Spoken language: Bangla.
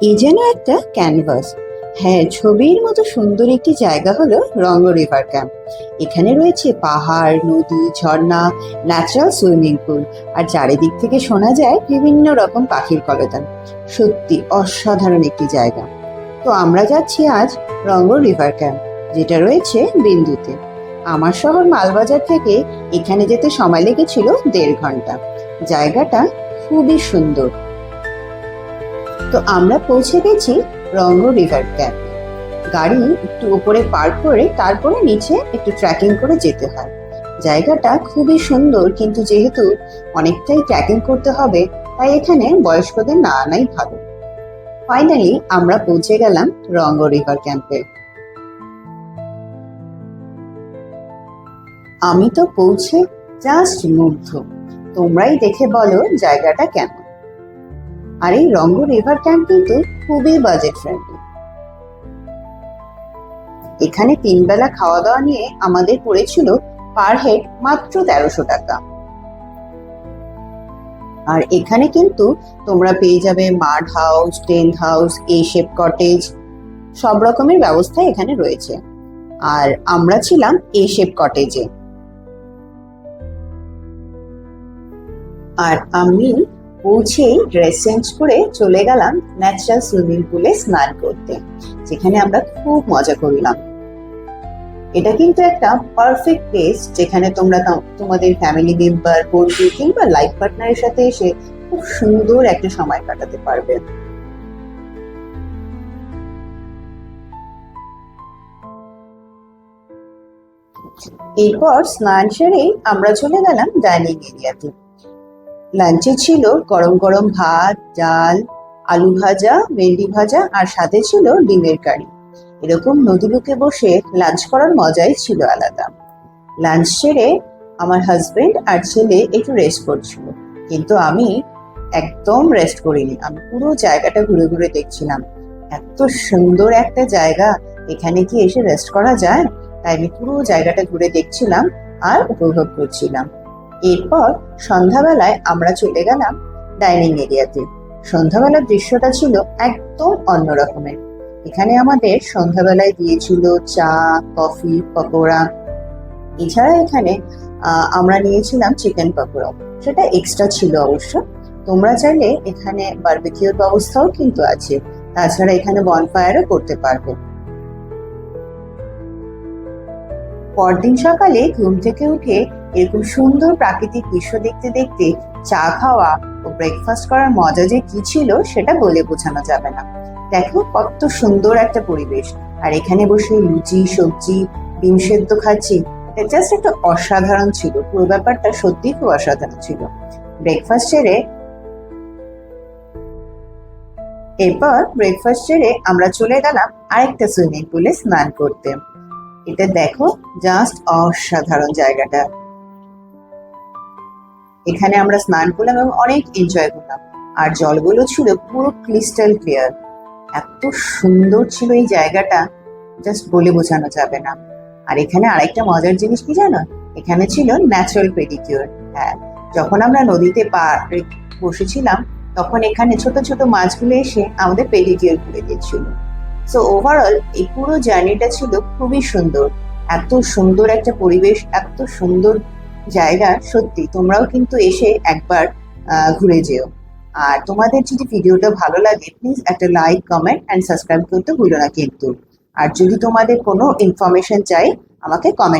এ যেন একটা ক্যানভাস। হ্যাঁ, ছবির মতো সুন্দর একটি জায়গা হলো রঙ্গ রিভার ক্যাম্প। এখানে রয়েছে পাহাড়, নদী, ঝর্ণা, ন্যাচারাল সুইমিং পুল, আর চারিদিক থেকে শোনা যায় বিভিন্ন রকম পাখির কলতান। সত্যি অসাধারণ একটি জায়গা। তো আমরা যাচ্ছি আজ রঙ্গ রিভার ক্যাম্প, যেটা রয়েছে বিন্দুতে। আমার শহর মালবাজার থেকে এখানে যেতে সময় লেগেছিল 1.5 ঘন্টা। জায়গাটা খুবই সুন্দর। তো আমরা পৌঁছে গেছি রঙ্গ রিভার ক্যাম্পে। গাড়ি একটু উপরে পার্ক করে তারপরে নিচে একটু ট্রেকিং করে যেতে হয়। জায়গাটা খুবই সুন্দর, কিন্তু যেহেতু অনেকটাই ট্রেকিং করতে হবে, তাই এখানে বয়স্কদের না আনাই ভালো। ফাইনালি আমরা পৌঁছে গেলাম রঙ্গ রিভার ক্যাম্পে। আমি তো পৌঁছে জাস্ট মুগ্ধ। তোমরাই দেখে বলো জায়গাটা কেমন। আর এই রঙ্গ রিভার ক্যাম্প কিন্তু খুবই বাজেট ফ্রেন্ডলি। এখানে 3 বেলা খাওয়া দাওয়া নিয়ে আমাদের পড়েছিল পার হেড মাত্র 1300 টাকা। আর এখানে কিন্তু তোমরা পেয়ে যাবে মাড হাউস, টেন্ট হাউস, এ শেপ কটেজ, সব রকমের ব্যবস্থা এখানে রয়েছে। আর আমরা ছিলাম এ শেপ কটেজে। আর আমি পৌঁছেই ড্রেস চেঞ্জ করে চলে গেলাম ন্যাচারাল সুইমিং পুলে স্নান করতে, যেখানে আমরা খুব মজা করলাম। এটা কিন্তু একটা পারফেক্ট প্লেস, যেখানে তোমরা তোমাদের ফ্যামিলি মেম্বার, বন্ধু কিংবা লাইফ পার্টনারের সাথে এসে খুব সুন্দর একটা সময় কাটাতে পারবে। এরপর স্নান সেরেই আমরা চলে গেলাম ডাইনিং এরিয়াতে। লাঞ্চে ছিল গরম গরম ভাত, ডাল, আলু ভাজা, ভেন্ডি ভাজা, আর সাথে ছিল ডিমের কারি। এরকম নদী বুকে বসে লাঞ্চ করার মজাই ছিল আলাদা। লাঞ্চ সেরে আমার হাজবেন্ড আর ছেলে একটু রেস্ট করছিল, কিন্তু আমি একদম রেস্ট করিনি। আমি পুরো জায়গাটা ঘুরে ঘুরে দেখছিলাম। এত সুন্দর একটা জায়গা, এখানে কি এসে রেস্ট করা যায়? তাই আমি পুরো জায়গাটা ঘুরে দেখছিলাম আর উপভোগ করছিলাম। এরপর সন্ধ্যাবেলায় আমরা চলে গেলাম ডাইনিং এরিয়াতে। সন্ধ্যাবেলার দৃশ্যটা ছিল একদম অন্য রকমের। এখানে আমাদের সন্ধ্যাবেলায় দিয়েছিল চা, কফি, পকোড়া। এছাড়া এখানে আমরা নিয়েছিলাম চিকেন পকোড়া, সেটা এক্সট্রা ছিল অবশ্য। তোমরা চাইলে এখানে বারবিকিউর ব্যবস্থাও কিন্তু আছে। তাছাড়া এখানে বনফায়ারও করতে পারবে। পরদিন সকালে ঘুম থেকে উঠে এরকম সুন্দর প্রাকৃতিক দৃশ্য দেখতে দেখতে চা খাওয়া ও ব্রেকফাস্ট করার মজা যে কি ছিল সেটা বলে বোঝানো যাবে না। দেখো কত সুন্দর একটা পরিবেশ, আর এখানে বসে লুচি, সবজি, ডিম সেদ্ধ খাচ্ছি। এটা জাস্ট একটা অসাধারণ ছিল। পুরো ব্যাপারটা সত্যি খুব অসাধারণ ছিল। ব্রেকফাস্ট সেরে আমরা চলে গেলাম আরেকটা সুইমিং পুলে স্নান করতে। এটা দেখো, জাস্ট অসাধারণ জায়গাটা। এখানে আমরা স্নান করলাম এবং অনেক এনজয় করলাম। আর জলগুলো ছিল পুরো ক্রিস্টাল ক্লিয়ার। এত সুন্দর ছিল এই জায়গাটা, জাস্ট বলে বোঝানো যাবে না। আর এখানে আরেকটা মজার জিনিস কি জানো? এখানে ছিল ন্যাচারাল পেডিকিউর। হ্যাঁ, যখন আমরা নদীতে বসেছিলাম, তখন এখানে ছোট ছোট মাছগুলো এসে আমাদের পেডিকিউর করে দিয়েছিল। সো ওভারঅল এই পুরো জার্নিটা ছিল খুবই সুন্দর। এত সুন্দর একটা পরিবেশ, এত সুন্দর জায়গা। সত্যি তোমরাও কিন্তু এসে একবার ঘুরে যেও। আর তোমাদের যদি ভিডিওটা ভালো লাগে, প্লিজ একটা লাইক, কমেন্ট অ্যান্ড সাবস্ক্রাইব করতে ভুলো না কিন্তু। আর যদি তোমাদের কোনো ইনফরমেশন চাই, আমাকে কমেন্ট